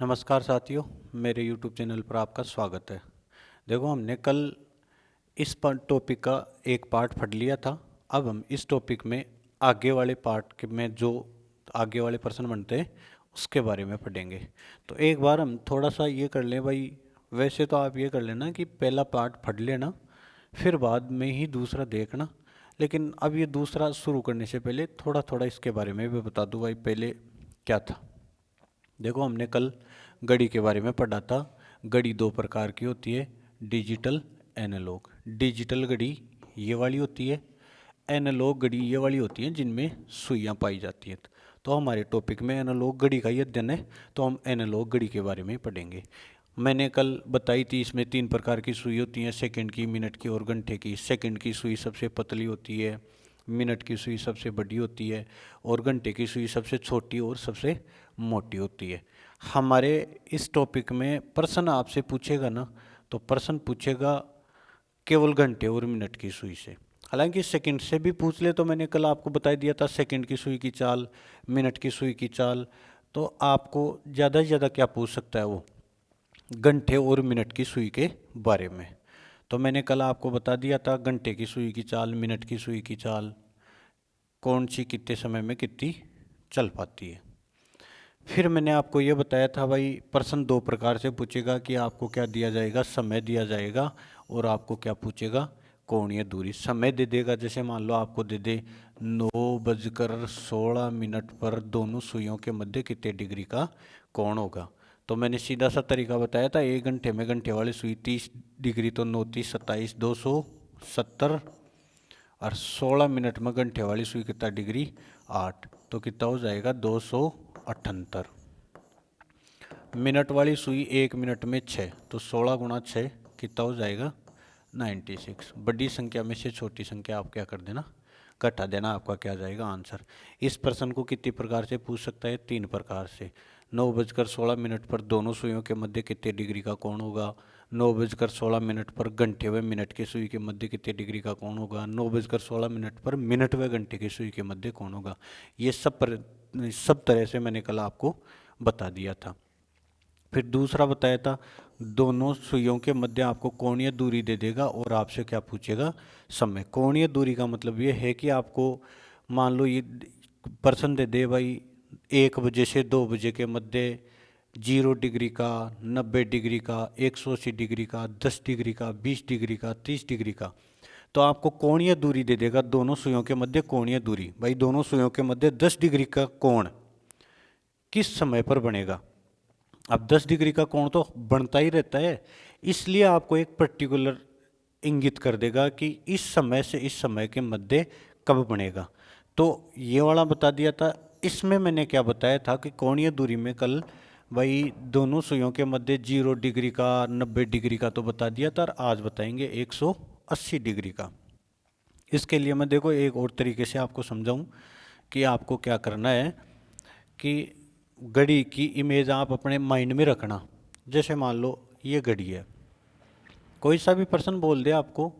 नमस्कार साथियों, मेरे YouTube चैनल पर आपका स्वागत है। देखो, हमने कल इस टॉपिक का एक पार्ट पढ़ लिया था। अब हम इस टॉपिक में आगे वाले पार्ट में जो आगे वाले प्रश्न बनते हैं उसके बारे में पढ़ेंगे। तो एक बार हम थोड़ा सा ये कर लें भाई। वैसे तो आप ये कर लेना कि पहला पार्ट पढ़ लेना, फिर बाद में ही दूसरा देखना। लेकिन अब ये दूसरा शुरू करने से पहले थोड़ा थोड़ा इसके बारे में भी बता दूँ भाई, पहले क्या था। देखो, हमने कल घड़ी के बारे में पढ़ा था। घड़ी दो प्रकार की होती है, डिजिटल, एनालॉग। डिजिटल घड़ी ये वाली होती है, एनालॉग घड़ी ये वाली होती है जिनमें सुइयां पाई जाती हैं। तो हमारे टॉपिक में एनालॉग घड़ी का ही अध्ययन है, तो हम एनालॉग घड़ी के बारे में पढ़ेंगे। मैंने कल बताई थी, इसमें तीन प्रकार की सुई होती हैं, सेकंड की, मिनट की और घंटे की। सेकंड की सुई सबसे पतली होती है, मिनट की सुई सबसे बड़ी होती है और घंटे की सुई सबसे छोटी और सबसे मोटी होती है। हमारे इस टॉपिक में प्रश्न आपसे पूछेगा ना, तो प्रश्न पूछेगा केवल घंटे और मिनट की सुई से। हालांकि सेकंड से भी पूछ ले तो मैंने कल आपको बता दिया था, सेकंड की सुई की चाल, मिनट की सुई की चाल। तो आपको ज़्यादा से ज़्यादा क्या पूछ सकता है वो, घंटे और मिनट की सुई के बारे में। तो मैंने कल आपको बता दिया था घंटे की सुई की चाल, मिनट की सुई की चाल, कौन सी कितने समय में कितनी चल पाती है। फिर मैंने आपको ये बताया था भाई, प्रश्न दो प्रकार से पूछेगा कि आपको क्या दिया जाएगा, समय दिया जाएगा, और आपको क्या पूछेगा, कोणीय दूरी। समय दे देगा, जैसे मान लो आपको दे दे 9:16 पर दोनों सुइयों के मध्य कितने डिग्री का कोण होगा। तो मैंने सीधा सा तरीका बताया था, एक घंटे में घंटे वाली सुई 30 डिग्री, तो 9 30 27 270, और 16 मिनट में घंटे वाली सुई कितना डिग्री, 8, तो कितना हो जाएगा 278। मिनट वाली सुई एक मिनट में 6, तो 16 गुणा 6 कितना हो जाएगा 96। बड़ी संख्या में से छोटी संख्या आप क्या कर देना, घटा देना, आपका क्या जाएगा आंसर। इस प्रश्न को कितनी प्रकार से पूछ सकता है, तीन प्रकार से। 9:16 पर दोनों सुइयों के मध्य कितने डिग्री का कोण होगा, 9:16 पर घंटे व मिनट की सुई के मध्य कितने डिग्री का कोण होगा, 9:16 पर मिनट व घंटे की सुई के मध्य कोण होगा। ये सब तरह से मैंने कल आपको बता दिया था। फिर दूसरा बताया था, दोनों सुइयों के मध्य आपको कोणीय दूरी दे देगा और आपसे क्या पूछेगा, समय। कोणीय दूरी का मतलब ये है कि आपको मान लो ये प्रश्न दे दे भाई, 1 बजे से 2 बजे के मध्य 0 डिग्री का, 90 डिग्री का, 180 डिग्री का, 10 डिग्री का, 20 डिग्री का, 30 डिग्री का। तो आपको कोणीय दूरी दे देगा, दोनों सुइयों के मध्य कोणीय दूरी। भाई दोनों सुइयों के मध्य 10 डिग्री का कोण किस समय पर बनेगा। अब 10 डिग्री का कोण तो बनता ही रहता है, इसलिए आपको एक पर्टिकुलर इंगित कर देगा कि इस समय से इस समय के मध्य कब बनेगा। तो ये वाला बता दिया था। इसमें मैंने क्या बताया था कि कोणीय दूरी में कल भाई दोनों सुइयों के मध्य 0 डिग्री का, 90 डिग्री का तो बता दिया था, और आज बताएंगे 180 डिग्री का। इसके लिए मैं देखो एक और तरीके से आपको समझाऊं कि आपको क्या करना है, कि घड़ी की इमेज आप अपने माइंड में रखना। जैसे मान लो ये घड़ी है, कोई सा भी पर्सन बोल दे आपको,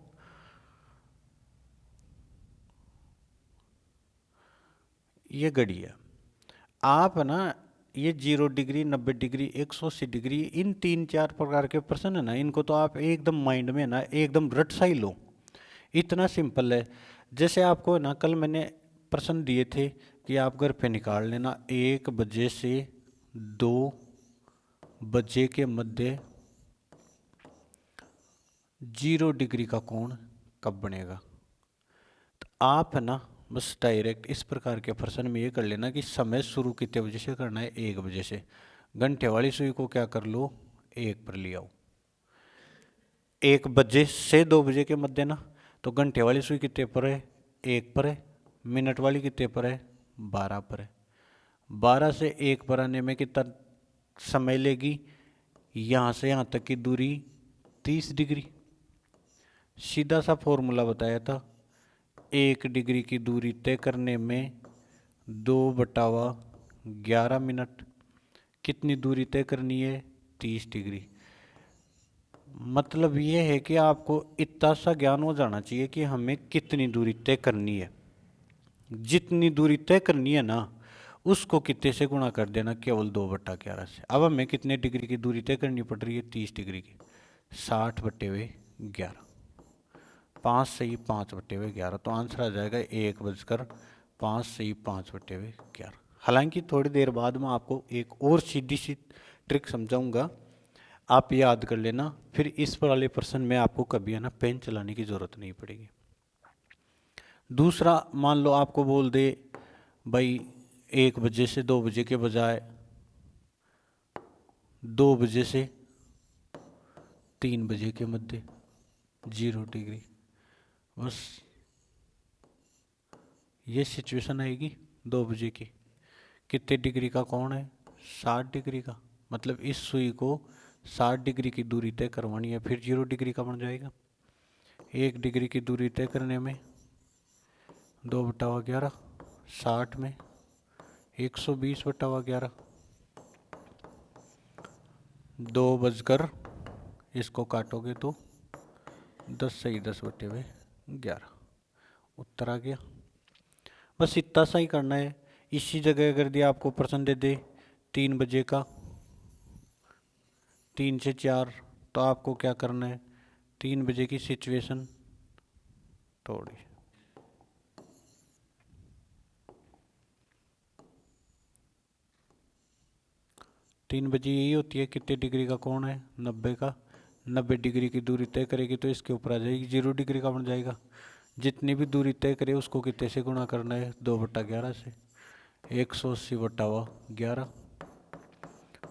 ये घड़ी है, आप ना ये 0 डिग्री, 90 डिग्री, 180 डिग्री, इन 3 4 प्रकार के प्रश्न है ना, इनको तो आप एकदम माइंड में ना एकदम रट सा ही लो। इतना सिंपल है। जैसे आपको ना कल मैंने प्रश्न दिए थे कि आप घर पे निकाल लेना, 1 बजे से 2 बजे के मध्य 0 डिग्री का कोण कब बनेगा। तो आप है ना बस डायरेक्ट इस प्रकार के प्रश्न में ये कर लेना कि समय शुरू कितने बजे से करना है, 1 बजे से। घंटे वाली सुई को क्या कर लो, 1 पर ले आओ। 1 बजे से 2 बजे के मध्य ना, तो घंटे वाली सुई कितने पर है, 1 पर है। मिनट वाली कितने पर है, 12 पर है। 12 से 1 पर आने में कितना समय लेगी, यहाँ से यहाँ तक की दूरी 30 डिग्री। सीधा सा फॉर्मूला बताया था, 1 डिग्री की दूरी तय करने में 2/11 मिनट। कितनी दूरी तय करनी है, 30 डिग्री। मतलब ये है कि आपको इतना सा ज्ञान हो जाना चाहिए कि हमें कितनी दूरी तय करनी है। जितनी दूरी तय करनी है ना, उसको कितने से गुणा कर देना, केवल 2/11 से। अब हमें कितने डिग्री की दूरी तय करनी पड़ रही है, 30 डिग्री की। 60/11, 5 सही 5/11, तो आंसर आ जाएगा 1:05 सही 5/11। हालांकि थोड़ी देर बाद मैं आपको एक और सीधी सी ट्रिक समझाऊंगा, आप याद कर लेना, फिर इस वाले प्रश्न में आपको कभी है ना पेन चलाने की जरूरत नहीं पड़ेगी। दूसरा, मान लो आपको बोल दे भाई 1 बजे से 2 बजे के बजाय 2 बजे से 3 बजे के मध्य 0 डिग्री, बस ये सिचुएशन आएगी 2 बजे की। कितने डिग्री का कोण है, 60 डिग्री का, मतलब इस सुई को 60 डिग्री की दूरी तय करवानी है, फिर 0 डिग्री का बन जाएगा। 1 डिग्री की दूरी तय करने में 2/11, 60 में 120/11, 2 बजकर इसको काटोगे तो 10 सही 10/11, उत्तर आ गया। बस इतना सा ही करना है। इसी जगह अगर दिया आपको प्रश्न दे दे 3 बजे का, 3 से 4, तो आपको क्या करना है, 3 बजे की सिचुएशन थोड़ी 3 बजे यही होती है, कितने डिग्री का कोण है, 90 का। 90 डिग्री की दूरी तय करेगी तो इसके ऊपर आ जाएगी, 0 डिग्री का बन जाएगा। जितनी भी दूरी तय करे उसको कितने से गुणा करना है, 2/11 से। 180/11,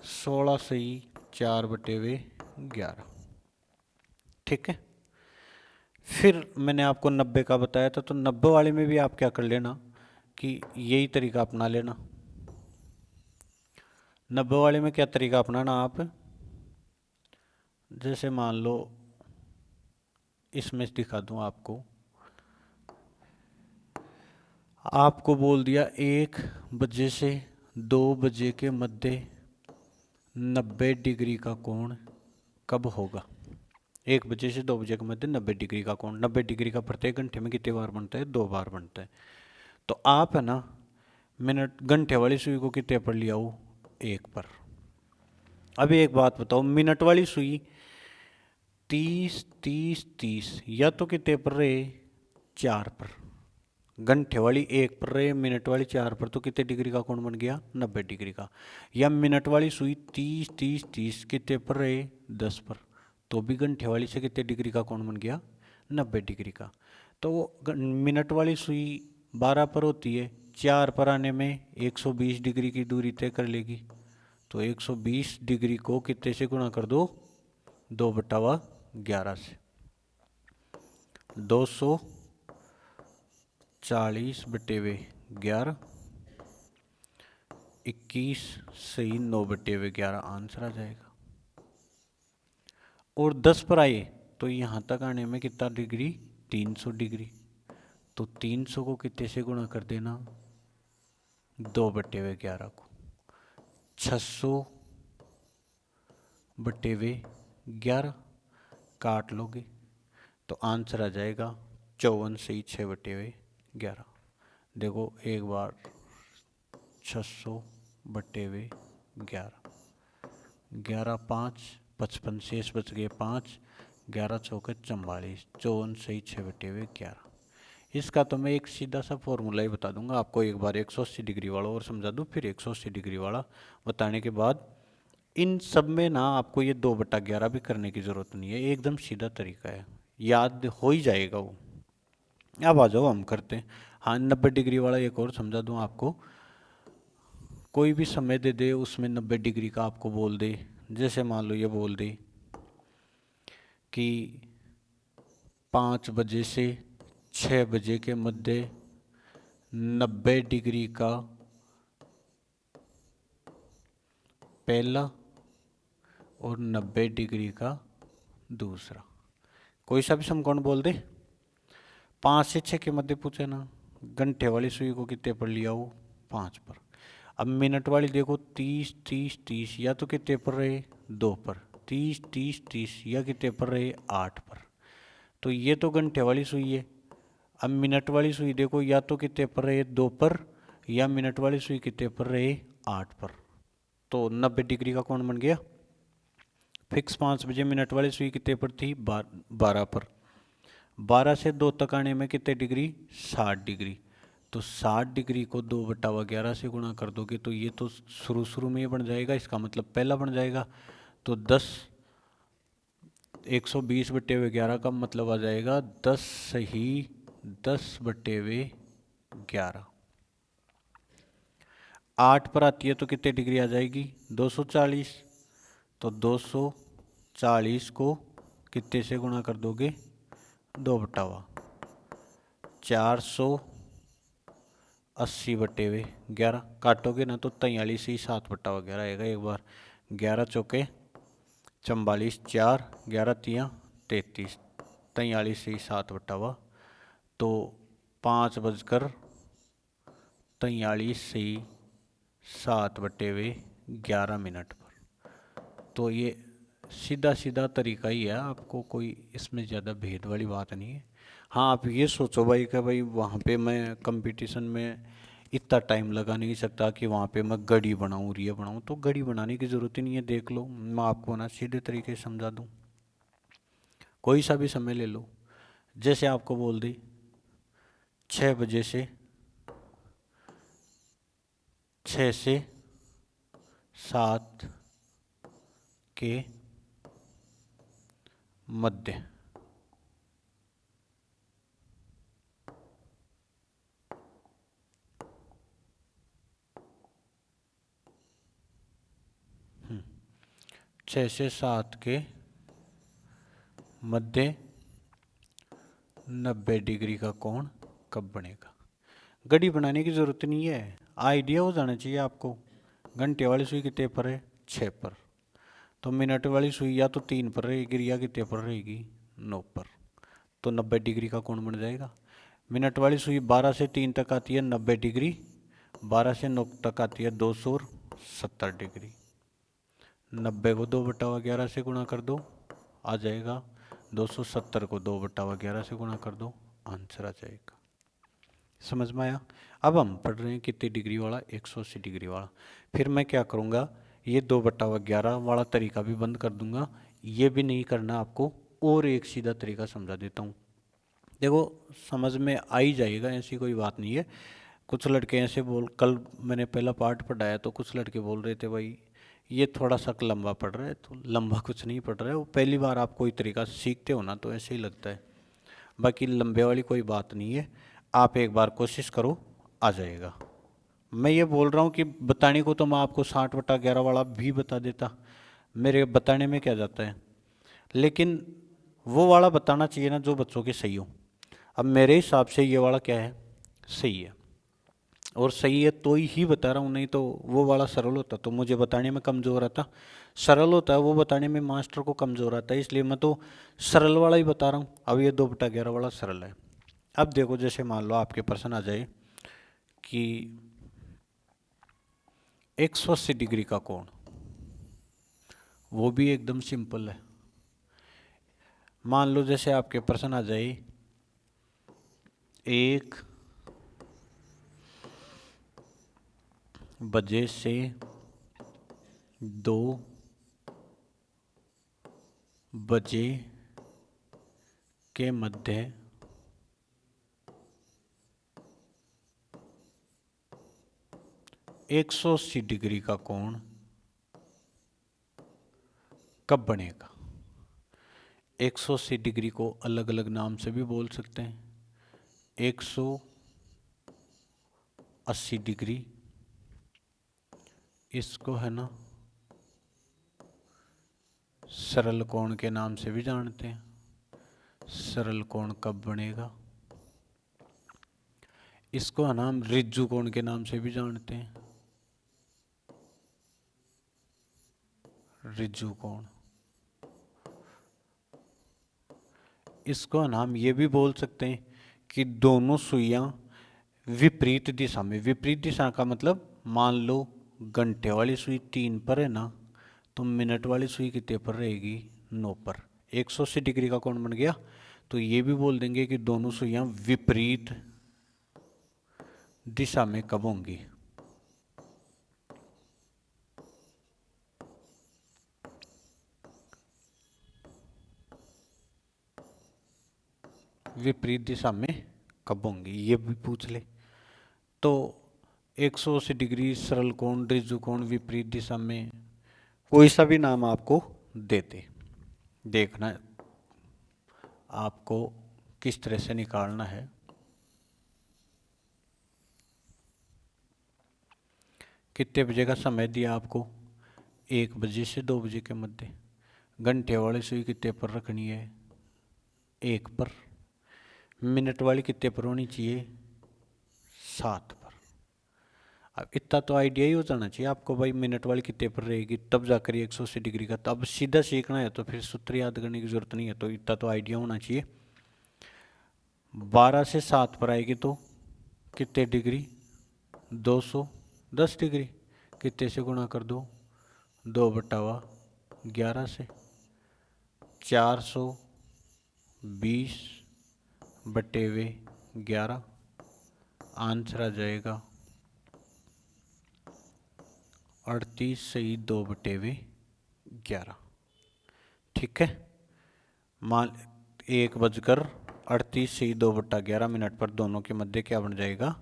16 सही 4/11, ठीक है। फिर मैंने आपको 90 का बताया था, तो 90 वाले में भी आप क्या कर लेना कि यही तरीका अपना लेना। 90 वाले में क्या तरीका अपनाना, आप जैसे मान लो इसमें दिखा दूं आपको, आपको बोल दिया 1 बजे से 2 बजे के मध्य 90 डिग्री का कोण कब होगा। 1 बजे से 2 बजे के मध्य 90 डिग्री का कोण, 90 डिग्री का प्रत्येक घंटे में कितने बार बनता है, 2 बार बनता है। तो आप है ना मिनट घंटे वाली सुई को कितने पर लिया हो, 1 पर। अभी एक बात बताओ, मिनट वाली सुई 30 30 30 या तो कितने पर रहे, 4 पर। घंटे वाली 1 पर रहे, मिनट वाली 4 पर, तो कितने डिग्री का कोण बन गया, 90 डिग्री का। या मिनट वाली सुई 30 30 30 कितने पर रहे, 10 पर, तो भी घंटे वाली से कितने डिग्री का कोण बन गया, 90 डिग्री का। तो मिनट वाली सुई 12 पर होती है, 4 पर आने में 120 डिग्री की दूरी तय कर लेगी, तो 120 डिग्री को कितने से गुणा कर दो, 2/11 से। 240/11, 21 सही 9/11 आंसर आ जाएगा। और 10 पर आए तो यहाँ तक आने में कितना डिग्री, 300 डिग्री, तो 300 को कितने से गुणा कर देना, 2/11 को। 600/11 काट लोगे तो आंसर आ जाएगा 54 सही 6/11। देखो एक बार 600/11, 11 5 55 शेष बच गए 5, 11 चौके 44, 54 सही 6/11। इसका तो मैं एक सीधा सा फॉर्मूला ही बता दूंगा आपको, एक बार 180 डिग्री वाला और समझा दूँ, फिर 180 डिग्री वाला बताने के बाद इन सब में ना आपको ये 2/11 भी करने की ज़रूरत नहीं है, एकदम सीधा तरीका है, याद हो ही जाएगा वो। अब आ जाओ हम करते हैं। हाँ, 90 डिग्री वाला एक और समझा दूँ आपको। कोई भी समय दे दे, उसमें 90 डिग्री का आपको बोल दे, जैसे मान लो ये बोल दे कि 5 बजे से 6 बजे के मध्य 90 डिग्री का पहला और 90 डिग्री का दूसरा, कोई सा भी समकोण बोल दे। 5 से 6 के मध्य पूछे ना, घंटे वाली सुई को कितने पर लिया हो, 5 पर। अब मिनट वाली देखो 30 30 30, या तो कितने पर रहे, 2 पर। 30 30 30 या कितने पर रहे, 8 पर। तो ये तो घंटे वाली सुई है। अब मिनट वाली सुई देखो, या तो कितने पर रहे, 2 पर, या मिनट वाली सुई कितने पर रहे 8 पर, तो 90 डिग्री का कोण बन गया। फिक्स 5 बजे मिनट वाली सुई कितने पर थी 12 पर, 12 से 2 तक आने में कितने डिग्री 60 डिग्री, तो 60 डिग्री को 2/11 से गुणा कर दोगे तो ये तो शुरू में ये बन जाएगा, इसका मतलब पहला बन जाएगा, तो 120/11 का मतलब आ जाएगा 10 सही 10/11। 8 पर आती है तो कितने डिग्री आ जाएगी 240, तो 240 को कितने से गुणा कर दोगे 2/, 480/11 काटोगे ना तो 43 ही 7/11 आएगा। एक बार 11 चौके 44, 4 11 तियाँ 33, 43 ही 7/, तो 5:43 से 7/11 पर। तो ये सीधा तरीका ही है, आपको कोई इसमें ज़्यादा भेद वाली बात नहीं है। हाँ आप ये सोचो भाई कि भाई वहाँ पे मैं कंपटीशन में इतना टाइम लगा नहीं सकता कि वहाँ पे मैं घड़ी बनाऊँ रिया बनाऊँ, तो घड़ी बनाने की ज़रूरत ही नहीं है। देख लो मैं आपको ना सीधे तरीके से समझा दूँ, कोई सा भी समय ले लो, जैसे आपको बोल दी 6 बजे से 6 से 7 के मध्य, छः से 7 के मध्य 90 डिग्री का कोण कब बनेगा। घड़ी बनाने की ज़रूरत नहीं है, आइडिया हो जाना चाहिए आपको। घंटे वाली सुई कितने पर है 6 पर, तो मिनट वाली सुई या तो 3 पर रहेगी या कितने पर रहेगी 9 पर, तो 90 डिग्री का कोण बन जाएगा। मिनट वाली सुई 12 से 3 तक आती है 90 डिग्री, 12 से 9 तक आती है 270 डिग्री। 90 को 2/11 से गुणा कर दो आ जाएगा, 270 को 2/11 से गुणा कर दो आंसर आ जाएगा। समझ में आया। अब हम पढ़ रहे हैं कितने डिग्री वाला 180 डिग्री वाला। फिर मैं क्या करूँगा, ये 2/11 वाला तरीका भी बंद कर दूंगा, ये भी नहीं करना आपको, और एक सीधा तरीका समझा देता हूँ। देखो समझ में आ ही जाएगा, ऐसी कोई बात नहीं है। कुछ लड़के ऐसे कल मैंने पहला पार्ट पढ़ाया तो कुछ लड़के बोल रहे थे भाई ये थोड़ा सा लंबा पड़ रहा है, तो लंबा कुछ नहीं पड़ रहा है, वो पहली बार आप कोई तरीका सीखते हो ना तो ऐसे ही लगता है, बाकी लंबे वाली कोई बात नहीं है। आप एक बार कोशिश करो आ जाएगा। मैं ये बोल रहा हूँ कि बताने को तो मैं आपको 60/11 वाला भी बता देता, मेरे बताने में क्या जाता है, लेकिन वो वाला बताना चाहिए ना जो बच्चों के सही हो। अब मेरे हिसाब से ये वाला क्या है सही है, और सही है तो ही बता रहा हूँ, नहीं तो वो वाला सरल होता तो मुझे बताने में कमज़ोर आता, सरल होता है वो बताने में मास्टर को कमज़ोर आता है, इसलिए मैं तो सरल वाला ही बता रहा हूँ। अब ये 2/11 वाला सरल है। अब देखो जैसे मान लो आपके प्रश्न आ जाए कि 180 डिग्री का कोण, वो भी एकदम सिंपल है। मान लो जैसे आपके प्रश्न आ जाए 1 बजे से 2 बजे के मध्य 180 डिग्री का कोण कब बनेगा। 180 डिग्री को अलग अलग नाम से भी बोल सकते हैं, 180 डिग्री, इसको है ना सरल कोण के नाम से भी जानते हैं। सरल कोण कब बनेगा, इसको है ना हम रिज्जु कोण के नाम से भी जानते हैं, रिज्जु कोण। इसको है ना हम ये भी बोल सकते हैं कि दोनों सुइयां विपरीत दिशा में, विपरीत दिशा का मतलब मान लो घंटे वाली सुई 3 पर है ना, तो मिनट वाली सुई कितने पर रहेगी 9 पर, 180 डिग्री का कोण बन गया। तो ये भी बोल देंगे कि दोनों सुइयां विपरीत दिशा में कब होंगी? विपरीत दिशा में कब होंगी, ये भी पूछ ले। तो 180 डिग्री, सरल कोण, ऋजु कोण, विपरीत दिशा में, कोई सा भी नाम आपको देते, देखना आपको किस तरह से निकालना है। कितने बजे का समय दिया आपको? 1 बजे से 2 बजे के मध्य। घंटे वाली सुई कितने पर रखनी है? 1 पर। मिनट वाली कितने पर होनी चाहिए? 7 पर। अब इतना तो आइडिया ही हो जाना चाहिए आपको भाई, मिनट वाली कितने पर रहेगी, तब जाकर 180 डिग्री का। तब सीधा सीखना है तो फिर सूत्र याद करने की जरूरत नहीं है, तो इतना तो आइडिया होना चाहिए। 12 से 7 पर आएगी तो कितने डिग्री? 210 डिग्री। कितने से गुणा कर दो? 2/11 से। 420/11। आंसर आ जाएगा 38 2/11। ठीक है, मान 1:38 पर दोनों के मध्य क्या बन जाएगा?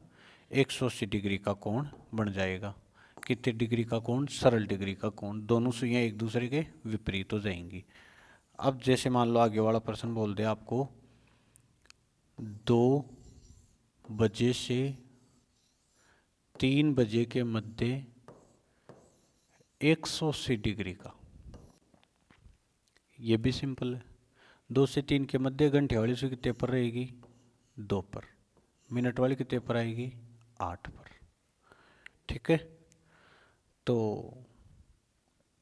180 डिग्री का कोण बन जाएगा। कितने डिग्री का कोण? सरल डिग्री का कोण। दोनों सुइयां एक दूसरे के विपरीत हो जाएंगी। अब जैसे मान लो आगे वाला प्रश्न बोल दे आपको 2 बजे से 3 बजे के मध्य 180 डिग्री का, ये भी सिंपल है। 2 से 3 के मध्य घंटे वाली सुई कितने पर रहेगी? 2 पर। मिनट वाली कितने पर आएगी? 8 पर। ठीक है, तो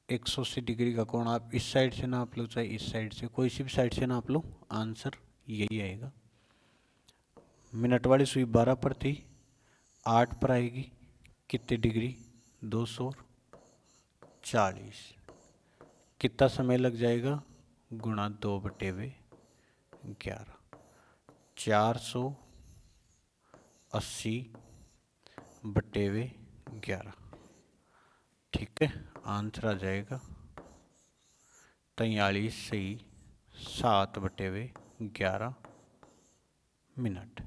180 डिग्री का कोण आप इस साइड से नाप लो चाहे इस साइड से, कोई सी भी साइड से नाप लो, आंसर यही आएगा। मिनट वाली सुई 12 पर थी, 8 पर आएगी, कितने डिग्री? 240। कितना समय लग जाएगा? गुणा 2/11। 480/11। ठीक है, आंसर आ जाएगा 43.7/11 मिनट।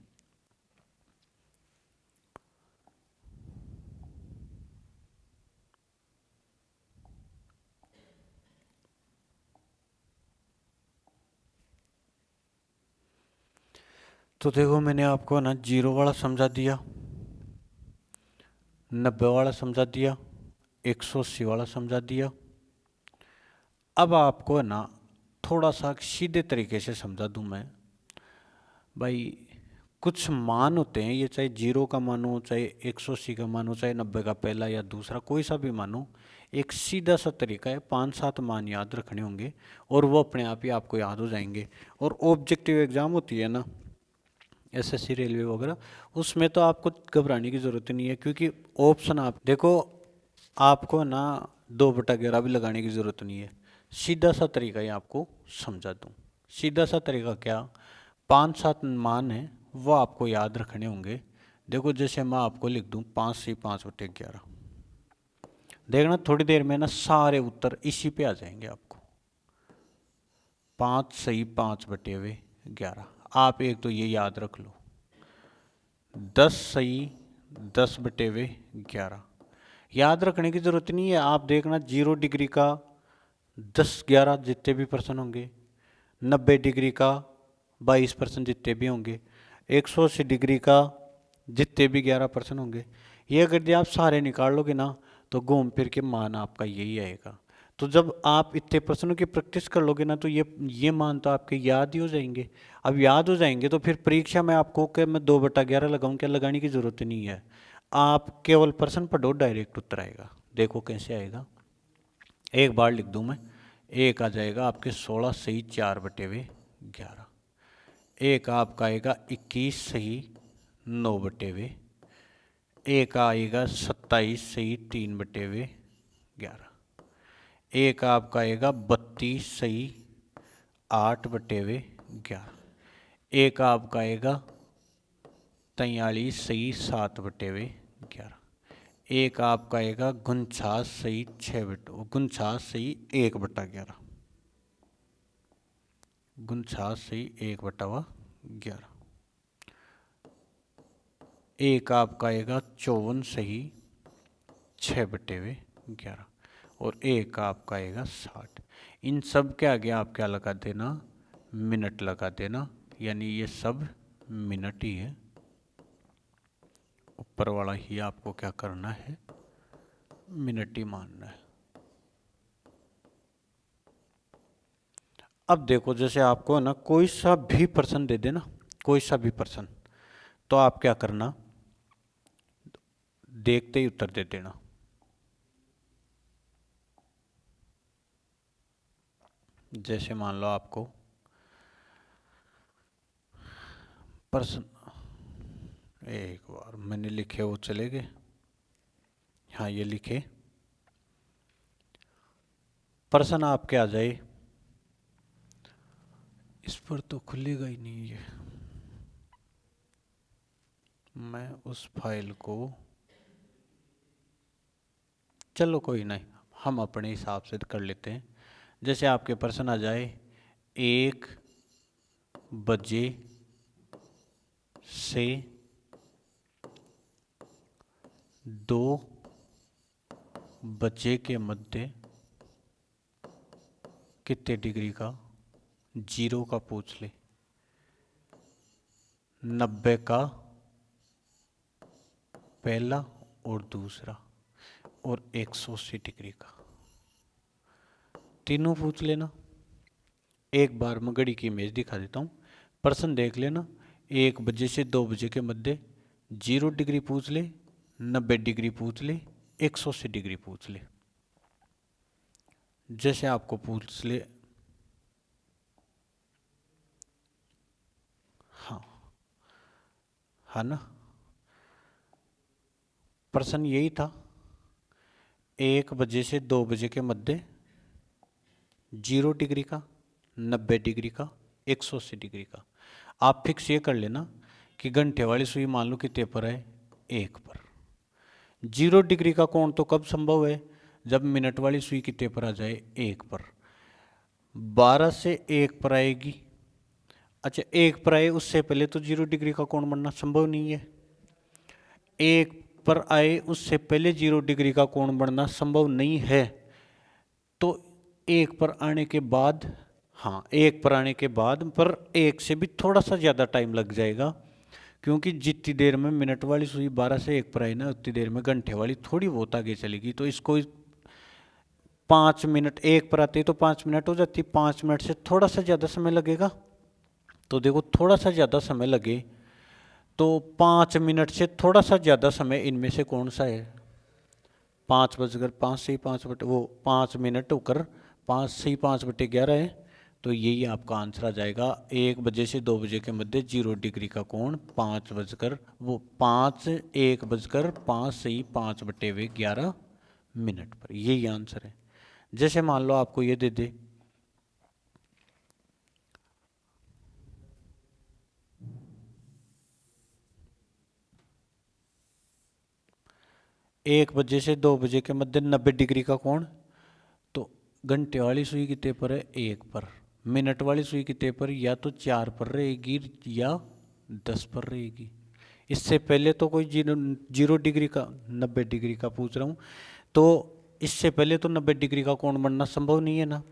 तो देखो मैंने आपको ना 0 वाला समझा दिया, 90 वाला समझा दिया, 180 वाला समझा दिया। अब आपको है ना थोड़ा सा सीधे तरीके से समझा दूं मैं। भाई कुछ मान होते हैं, ये चाहे 0 का मानो, चाहे 180 का मानो, चाहे 90 का पहला या दूसरा, कोई सा भी मानो, एक सीधा सा तरीका है। 5-7 मान याद रखने होंगे और वो अपने आप ही आपको याद हो जाएंगे। और ऑब्जेक्टिव एग्जाम होती है ना, एसएससी रेलवे वगैरह, उसमें तो आपको घबराने की ज़रूरत नहीं है, क्योंकि ऑप्शन आप देखो, आपको ना 2/11 भी लगाने की ज़रूरत नहीं है। सीधा सा तरीका ही आपको समझा दूँ। सीधा सा तरीका क्या? 5-7 मान हैं, वो आपको याद रखने होंगे। देखो जैसे मैं आपको लिख दूँ 5 से 5/11, देखना थोड़ी देर में ना सारे उत्तर इसी पे आ जाएंगे आपको। 5 सही 5/11। आप एक तो ये याद रख लो। 10 सही 10/11। याद रखने की जरूरत नहीं है, आप देखना 0 डिग्री का 10-11 जितने भी पर्सन होंगे, 90 डिग्री का 22% जितने भी होंगे, 180 डिग्री का जितने भी 11% होंगे, ये अगर आप सारे निकाल लोगे ना तो घूम फिर के मान आपका यही आएगा। तो जब आप इतने प्रश्नों की प्रैक्टिस कर लोगे ना तो ये मान तो आपके याद ही हो जाएंगे। अब याद हो जाएंगे तो फिर परीक्षा में आपको कि मैं 2/11 लगाऊं, क्या लगाने की ज़रूरत नहीं है। आप केवल प्रश्न पढ़ो, डायरेक्ट उत्तर आएगा। देखो कैसे आएगा, एक बार लिख दूं मैं। एक आ जाएगा आपके 16 सही 4/11। एक आपका आएगा 21 सही 9/11। एक आएगा 27 सही 3/11। एक आपका आएगा 32 सही 8/11। एक आपका आएगा 43 सही 7/11। एक आपका आएगा 49 सही 49 सही 1/11। 49 सही 1/11। एक आपका आएगा 54 सही 6/11। और एक आपका आएगा 60। इन सब के आगे आप क्या लगा देना, मिनट लगा देना, यानी ये सब मिनट ही है। ऊपर वाला ही आपको क्या करना है, मिनट ही मानना है। अब देखो जैसे आपको है ना कोई सा भी प्रश्न दे देना, कोई सा भी प्रश्न, तो आप क्या करना, देखते ही उत्तर दे देना। जैसे मान लो आपको प्रश्न, एक बार मैंने लिखे वो चले गए, हाँ ये लिखे, प्रश्न आपके आ जाए, इस पर तो खुलेगा ही नहीं ये, मैं उस फाइल को, चलो कोई नहीं, हम अपने हिसाब से कर लेते हैं। जैसे आपके प्रश्न आ जाए 1 बजे से 2 बजे के मध्य कितने डिग्री का, 0 का पूछ ले, 90 का पहला और दूसरा, और 180 डिग्री का, तीनों पूछ लेना। एक बार मैं घड़ी की इमेज दिखा देता हूँ, प्रश्न देख लेना। 1 बजे से 2 बजे के मध्य 0 डिग्री पूछ ले, 90 डिग्री पूछ ले, 180 डिग्री पूछ ले। जैसे आपको पूछ ले, हाँ है ना, प्रश्न यही था, 1 बजे से 2 बजे के मध्य 0 डिग्री का, 90 डिग्री का, 180 डिग्री का। आप फिक्स ये कर लेना कि घंटे वाली सुई मान लो कितने पर है, 1 पर। 0 डिग्री का कोण तो कब संभव है, जब मिनट वाली सुई कितने पर आ जाए, 1 पर। 12 से 1 पर आएगी, अच्छा 1 पर आए उससे पहले तो 0 डिग्री का कोण बनना संभव नहीं है। 1 पर आए उससे पहले 0 डिग्री का कोण बनना संभव नहीं है, तो 1 पर आने के बाद, हाँ 1 पर आने के बाद, पर 1 से भी थोड़ा सा ज़्यादा टाइम लग जाएगा, क्योंकि जितनी देर में मिनट वाली सुई 12 से 1 पर आई ना, उतनी देर में घंटे वाली थोड़ी बहुत आगे चलेगी। तो इसको 5 मिनट, 1 पर आते तो 5 मिनट हो जाती, 5 मिनट से थोड़ा सा ज़्यादा समय लगेगा। तो देखो थोड़ा सा ज़्यादा समय लगे, तो 5 मिनट से थोड़ा सा ज़्यादा समय इनमें से कौन सा है, 5 से 5 बटे वो 5 मिनट होकर 5 से 5/11 है। तो यही आपका आंसर आ जाएगा, 1 बजे से 2 बजे के मध्य 0 डिग्री का कोण 1 बजकर 5 से 5/11 मिनट पर, यही आंसर है। जैसे मान लो आपको ये दे दे, एक बजे से 2 बजे के मध्य 90 डिग्री का कोण, तो घंटे वाली सुई कितने पर है, 1 पर। मिनट वाली सुई कितने पर, या तो 4 पर रहेगी या 10 पर रहेगी। इससे पहले तो कोई 0 डिग्री का, 90 डिग्री का पूछ रहा हूँ, तो इससे पहले तो 90 डिग्री का कोण बनना संभव नहीं है ना,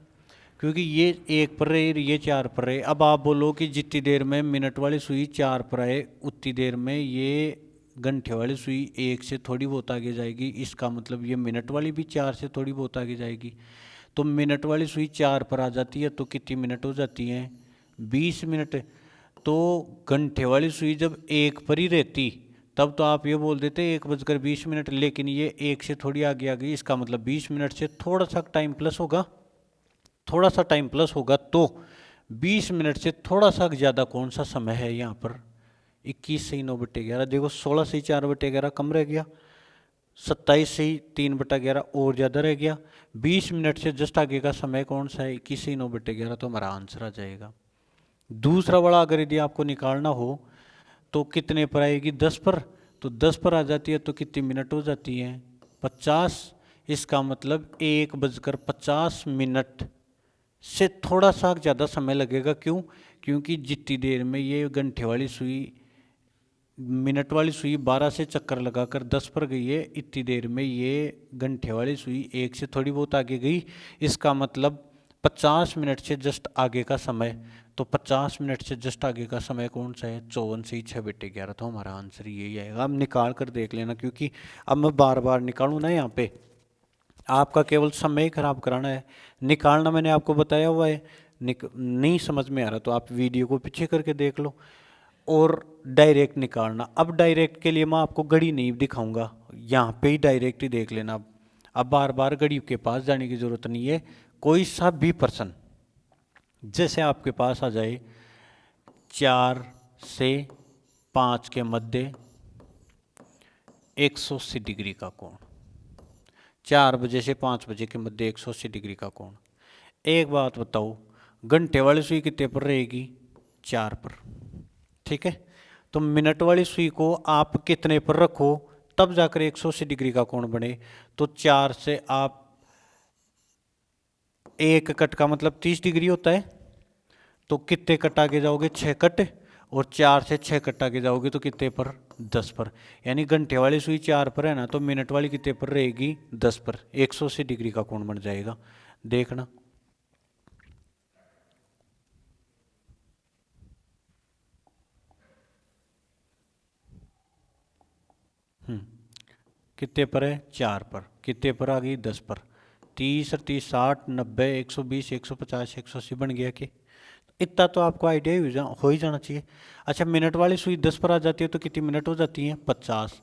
क्योंकि ये 1 पर रहे, ये 4 पर रहे। अब आप बोलो कि जितनी देर में मिनट वाली सुई 4 पर आए, उतनी देर में ये घंटे वाली सुई 1 से थोड़ी बहुत आगे जाएगी, इसका मतलब ये मिनट वाली भी 4 से थोड़ी बहुत आगे जाएगी। तो मिनट वाली सुई 4 पर आ जाती है, तो कितनी मिनट हो जाती हैं, 20 मिनट। तो घंटे वाली सुई जब 1 पर ही रहती, तब तो आप ये बोल देते 1 बजकर 20 मिनट, लेकिन ये 1 से थोड़ी आगे आ गई, इसका मतलब 20 मिनट से थोड़ा सा टाइम प्लस होगा, थोड़ा सा टाइम प्लस होगा। तो 20 मिनट से थोड़ा सा ज़्यादा कौन सा समय है यहाँ पर, 21 से 9/11, देखो 16 से 4/11 कम रह गया, 27 से 3/11 और ज़्यादा रह गया, 20 मिनट से जस्ट आगे का समय कौन सा है, 21 से 9/11, तो हमारा आंसर आ जाएगा। दूसरा वाला अगर यदि आपको निकालना हो, तो कितने पर आएगी 10 पर, तो 10 पर आ जाती है तो कितनी मिनट हो जाती है 50। इसका मतलब 1:50 से थोड़ा सा ज़्यादा समय लगेगा। क्यों? क्योंकि जितनी देर में ये घंटे वाली सुई मिनट वाली सुई 12 से चक्कर लगाकर 10 पर गई है, इतनी देर में ये घंटे वाली सुई 1 से थोड़ी बहुत आगे गई। इसका मतलब 50 मिनट से जस्ट आगे का समय। तो 50 मिनट से जस्ट आगे का समय कौन सा है? 54 से 6/11। तो हमारा आंसर यही आएगा। अब निकाल कर देख लेना, क्योंकि अब मैं बार बार निकालूँ ना, यहाँ पे आपका केवल समय ही खराब कराना है। निकालना मैंने आपको बताया हुआ है। नहीं समझ में आ रहा तो आप वीडियो को पीछे करके देख लो। और डायरेक्ट निकालना, अब डायरेक्ट के लिए मैं आपको घड़ी नहीं दिखाऊंगा, यहाँ पे ही डायरेक्ट ही देख लेना। अब बार बार घड़ी के पास जाने की ज़रूरत नहीं है। कोई सा भी पर्सन जैसे आपके पास आ जाए 4 से 5 के मध्य 180 डिग्री का कोण, 4 बजे से 5 बजे के मध्य 180 डिग्री का कोण। एक बात बताओ, घंटे वाली सुई कितने पर रहेगी? 4 पर। ठीक है, तो मिनट वाली सुई को आप कितने पर रखो तब जाकर 180 डिग्री का कोण बने? तो 4 से आप एक कट का मतलब 30 डिग्री होता है, तो कितने कट आगे जाओगे? 6 कट। और 4 से 6 कट आगे जाओगे तो कितने पर? 10 पर। यानी घंटे वाली सुई 4 पर है ना, तो मिनट वाली कितने पर रहेगी? 10 पर। 180 डिग्री का कोण बन जाएगा। देखना, कितने पर है? 4 पर। कितने पर आ गई? 10 पर। 30 और 30 60 90 120 150 180 बन गया कि इतना तो आपको आइडिया हो ही जाना चाहिए। अच्छा, मिनट वाली सुई 10 पर आ जाती है तो कितनी मिनट हो जाती है? 50।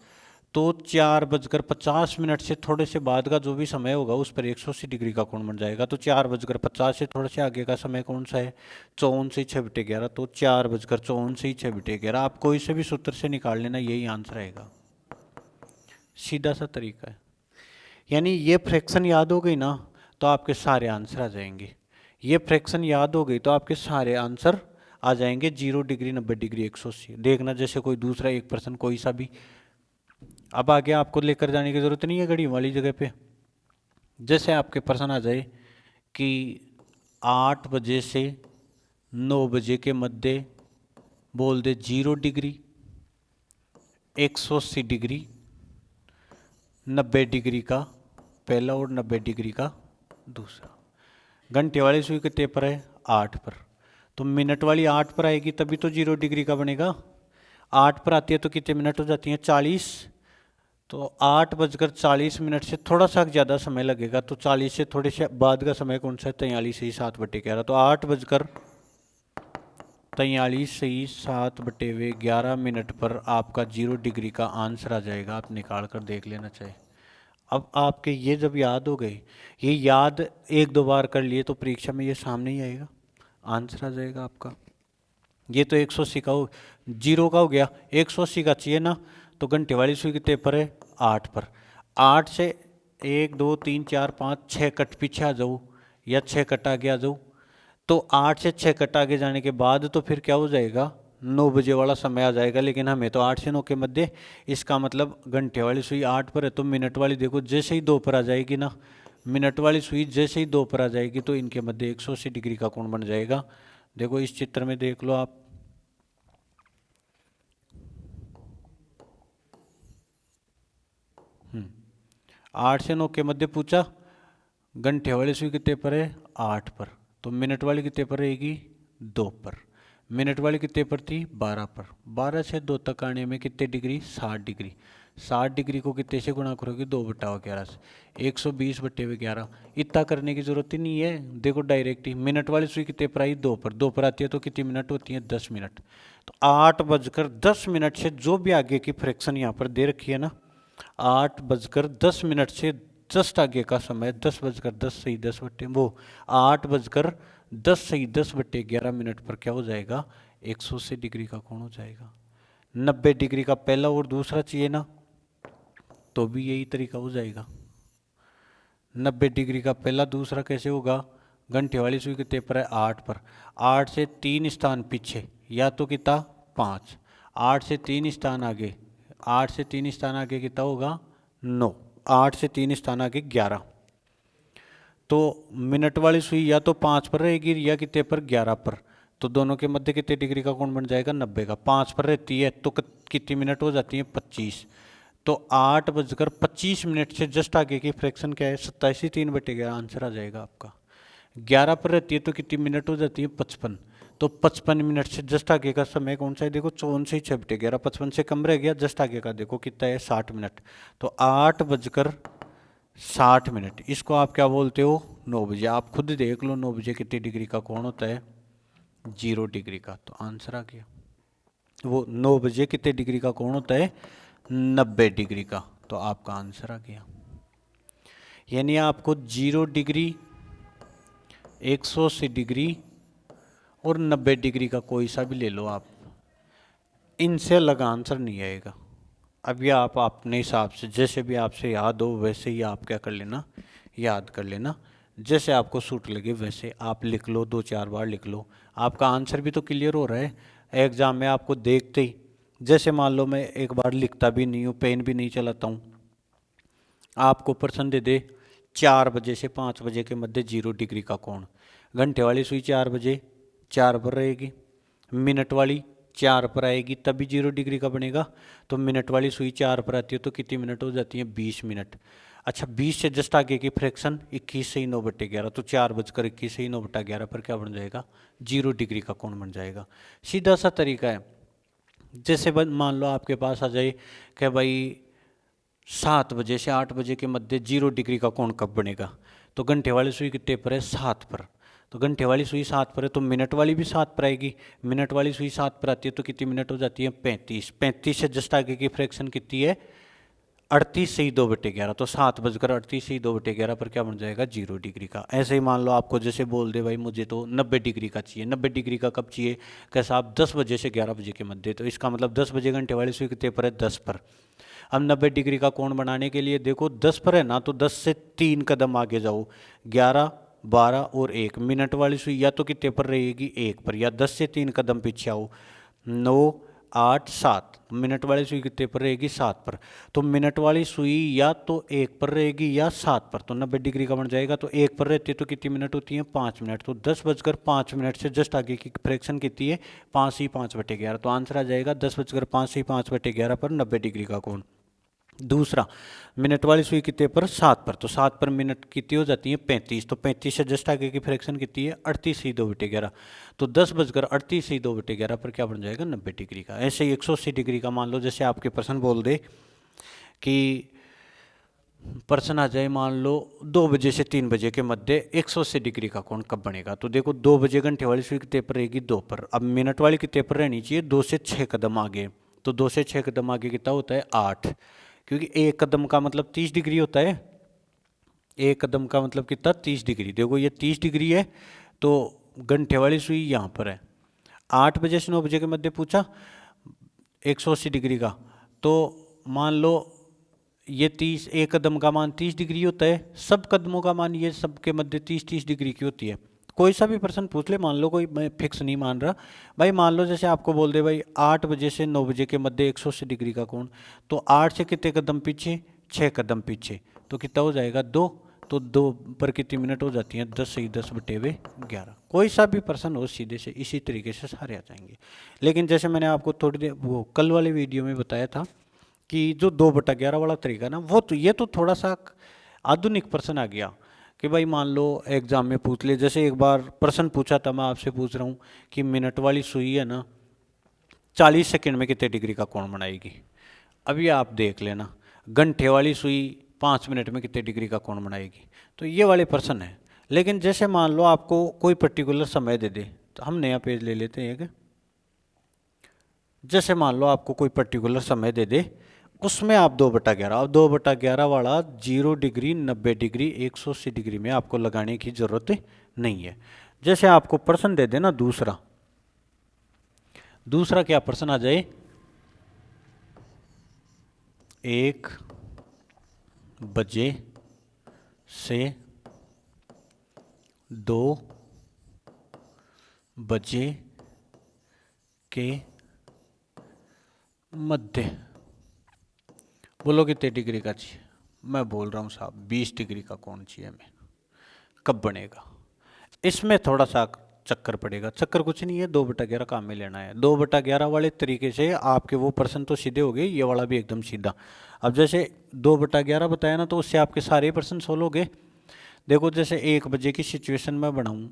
तो 4:50 से थोड़े से बाद का जो भी समय होगा उस पर 180 डिग्री का कोण बन जाएगा। तो 4:50 से थोड़े से आगे का समय कौन सा है? 54 से 6/11। तो 4:54 से 6/11 आप कोई से भी सूत्र से निकाल लेना, यही आंसर आएगा। सीधा सा तरीका है। यानी ये फ्रैक्शन याद हो गई ना तो आपके सारे आंसर आ जाएंगे। ये फ्रैक्शन याद हो गई तो आपके सारे आंसर आ जाएंगे। 0 डिग्री 90 डिग्री 180। देखना, जैसे कोई दूसरा एक पर्सन कोई सा भी, अब आगे आपको लेकर जाने की जरूरत नहीं है घड़ी वाली जगह पे। जैसे आपके पर्सन आ जाए कि 8 बजे से 9 बजे के मध्य बोल दे 0 डिग्री 180 डिग्री 90 डिग्री का पहला और 90 डिग्री का दूसरा। घंटे वाली सुई कितने पर है? 8 पर। तो मिनट वाली 8 पर आएगी तभी तो 0 डिग्री का बनेगा। 8 पर आती है तो कितने मिनट हो जाती हैं? 40। तो 8:40 से थोड़ा सा ज़्यादा समय लगेगा। तो 40 से थोड़े से बाद का समय कौन सा है? 43 से 7/11। तो 8:43 से 7/11 पर आपका 0 डिग्री का आंसर आ जाएगा। आप निकाल कर देख लेना चाहिए। अब आपके ये जब याद हो गए, ये याद 1-2 बार कर लिए तो परीक्षा में ये सामने ही आएगा, आंसर आ जाएगा आपका। ये तो 180 का हो, 0 का हो गया। 180 का चाहिए ना, तो घंटे वाली सुई कितने पर है? 8 पर। 8 से 1 2 3 4 5 6 कट पीछे आ जाऊँ या 6 कट आगे आ जाऊँ, तो 8 से 6 कट आगे जाने के बाद तो फिर क्या हो जाएगा? 9 बजे वाला समय आ जाएगा। लेकिन हमें तो 8 से 9 के मध्य, इसका मतलब घंटे वाली सुई 8 पर है तो मिनट वाली देखो जैसे ही 2 पर आ जाएगी ना, मिनट वाली सुई जैसे ही 2 पर आ जाएगी तो इनके मध्य 180 डिग्री का कोण बन जाएगा। देखो इस चित्र में देख लो आप, 8 से 9 के मध्य पूछा, घंटे वाली सुई कितने पर है? 8 पर। तो मिनट वाली कितने पर रहेगी? 2 पर। मिनट वाली कितने पर थी? 12 पर। 12 से 2 तक आने में कितने डिग्री? 60 डिग्री। 60 डिग्री को कितने से गुणा करोगे? 2/11 से। 120/11। इतना करने की जरूरत ही नहीं है, देखो डायरेक्ट ही। मिनट वाली सुई कितने पर आई? 2 पर। 2 पर आती है तो कितनी मिनट होती है? 10 मिनट। तो 8:10 से जो भी आगे की फ्रैक्शन यहाँ पर दे रखी है ना, 8:10 से जस्ट आगे का समय 10:10 से 8:10 पर क्या हो जाएगा? 180 डिग्री का कोण हो जाएगा। 90 डिग्री का पहला और दूसरा चाहिए ना, तो भी यही तरीका हो जाएगा। 90 डिग्री का पहला दूसरा कैसे होगा? घंटे वाली सुई कितने पर है? 8 पर। 8 से 3 स्थान पीछे, या तो कितना? 5। 8 से 3 स्थान आगे, 8 से 3 स्थान आगे कितना होगा 9, 8 से 3 स्थान आगे 11। तो मिनट वाली सुई या तो 5 पर रहेगी या कितने पर 11 पर, तो दोनों के मध्य कितने डिग्री का कोण बन जाएगा 90 का। 5 पर रहती है तो कितनी मिनट हो जाती है 25। तो 8:25 से जस्ट आगे की फ्रैक्शन क्या है 27/3/11, आंसर आ जाएगा आपका। 11 पर रहती है तो कितनी मिनट हो जाती है 55। तो 55 मिनट से जस्ट आगे का समय कौन सा है देखो 64/6/11, 55 से कम रह गया, जस्ट आगे का देखो कितना है 60 मिनट। तो 8:60, इसको आप क्या बोलते हो 9 बजे। आप खुद देख लो 9 बजे कितनी डिग्री का कोण होता है 0 डिग्री का, तो आंसर आ गया। वो 9 बजे कितने डिग्री का कोण होता है 90 डिग्री का, तो आपका आंसर आ गया। यानी आपको 0 डिग्री, 180 डिग्री और 90 डिग्री का कोई सा भी ले लो आप, इनसे अलग आंसर नहीं आएगा। अब ये आप अपने हिसाब से जैसे भी आपसे याद हो वैसे ही आप क्या कर लेना, याद कर लेना, जैसे आपको सूट लगे वैसे आप लिख लो, 2-4 बार लिख लो, आपका आंसर भी तो क्लियर हो रहा है। एग्जाम में आपको देखते ही, जैसे मान लो मैं एक बार लिखता भी नहीं हूँ, पेन भी नहीं चलाता हूँ, आपको प्रश्न दे दे 4 बजे से 5 बजे के मध्य 0 डिग्री का कोण, घंटे वाली सुई 4 बजे 4 पर रहेगी, मिनट वाली 4 पर आएगी तभी 0 डिग्री का बनेगा। तो मिनट वाली सुई 4 पर आती है तो कितनी मिनट हो जाती है 20 मिनट। अच्छा 20 से जस्ट आगे की फ्रैक्शन 21 से ही 9/11, तो 4:21 से ही 9/11 पर क्या बन जाएगा 0 डिग्री का कोण बन जाएगा। सीधा सा तरीका है। जैसे मान लो आपके पास आ जाए कि भाई 7 बजे से 8 बजे के मध्य 0 डिग्री का कोण कब बनेगा, तो घंटे वाली सुई कितने पर है 7 पर, तो घंटे वाली सुई 7 पर है तो मिनट वाली भी 7 पर आएगी, मिनट वाली सुई 7 पर आती है तो कितनी मिनट हो जाती है 35, 35 से जस्ट आगे की फ्रैक्शन कितनी है 38 से ही 2/11, तो 7:38 से ही 2/11 पर क्या बन जाएगा 0 डिग्री का। ऐसे ही मान लो आपको जैसे बोल दे भाई मुझे तो 90 डिग्री का चाहिए, 90 डिग्री का कब चाहिए, कैसा आप 10 बजे से 11 बजे के मध्य, तो इसका मतलब 10 बजे घंटे वाली सुई कितने पर है 10 पर। अब 90 डिग्री का कोण बनाने के लिए देखो 10 पर है ना, तो 10 से 3 कदम आगे जाओ, 11, 12 और 1, मिनट वाली सुई या तो कितने पर रहेगी 1 पर, या 10 से 3 कदम पीछे आओ 9, 8, 7, मिनट वाली सुई कितने पर रहेगी 7 पर, तो मिनट वाली सुई या तो 1 पर रहेगी या 7 पर, तो 90 डिग्री का बन जाएगा। तो 1 पर रहती है तो कितनी मिनट होती है 5 मिनट, तो 10:05 से जस्ट आगे की फ्रैक्शन कितनी है 5 ही 5/11, तो आंसर आ जाएगा 10:05 ही 5/11 पर 90 डिग्री का कोण। दूसरा मिनट वाली सुई कितने पर 7 पर, तो 7 पर मिनट कितनी हो जाती है 35, तो 35 से जस्ट आगे की फ्रैक्शन कितनी है 38 ही 2/11, तो 10:38 ही 2/11 पर क्या बन जाएगा 90 डिग्री का। ऐसे ही 180 डिग्री का मान लो जैसे आपके प्रश्न बोल दे कि प्रश्न आ जाए मान लो 2 बजे से 3 बजे के मध्य 180 डिग्री का कोण कब बनेगा, तो देखो 2 बजे घंटे वाली सुई कितने पर रहेगी 2 पर, अब मिनट वाली कितने पर रहनी चाहिए 2 से 6 कदम आगे, तो 2 से 6 कदम आगे कितना होता है 8, क्योंकि एक कदम का मतलब 30 डिग्री होता है, एक कदम का मतलब कितना 30 डिग्री, देखो ये 30 डिग्री है तो घंटे वाली सुई यहाँ पर है, 8 बजे से 9 बजे के मध्य पूछा 180 डिग्री का, तो मान लो ये 30, एक कदम का मान 30 डिग्री होता है, सब कदमों का मान ये सब के मध्य 30-30 डिग्री की होती है। कोई सा भी प्रश्न पूछ ले, मान लो कोई, मैं फिक्स नहीं मान रहा भाई, मान लो जैसे आपको बोल दे भाई 8 बजे से 9 बजे के मध्य 180 डिग्री का कोण, तो 8 से कितने कदम पीछे 6 कदम पीछे, तो कितना हो जाएगा 2, तो 2 पर कितनी मिनट हो जाती हैं 10 से ही 10/11। कोई सा भी प्रश्न हो सीधे से इसी तरीके से सारे आ जाएंगे। लेकिन जैसे मैंने आपको थोड़ी देर वो कल वाले वीडियो में बताया था कि जो 2/11 वाला तरीका ना, वो तो ये तो थोड़ा सा आधुनिक प्रश्न आ गया कि भाई मान लो एग्जाम में पूछ ले, जैसे एक बार प्रश्न पूछा था, मैं आपसे पूछ रहा हूँ कि मिनट वाली सुई है ना 40 सेकंड में कितने डिग्री का कोण बनाएगी। अभी आप देख लेना घंटे वाली सुई 5 मिनट में कितने डिग्री का कोण बनाएगी, तो ये वाले प्रश्न है। लेकिन जैसे मान लो आपको कोई पर्टिकुलर समय दे दे, तो हम नया पेज ले लेते हैं एक, जैसे मान लो आपको कोई पर्टिकुलर समय दे दे, उसमें आप 2/11, अब 2/11 वाला 0 डिग्री 90 डिग्री 180 डिग्री में आपको लगाने की जरूरत नहीं है। जैसे आपको प्रश्न दे देना दूसरा, दूसरा क्या प्रश्न आ जाए 1 बजे से 2 बजे के मध्य, बोलो कितने डिग्री का चाहिए? मैं बोल रहा हूँ साहब 20 डिग्री का कोण चाहिए हमें। कब बनेगा? इसमें थोड़ा सा चक्कर पड़ेगा। चक्कर कुछ नहीं है, 2/11 काम में लेना है। 2/11 वाले तरीके से आपके वो प्रश्न तो सीधे हो गए, ये वाला भी एकदम सीधा। अब जैसे 2/11 बताया ना, तो उससे आपके सारे प्रश्न सोल्व हो गए। देखो जैसे 1 बजे की सिचुएशन में बनाऊं,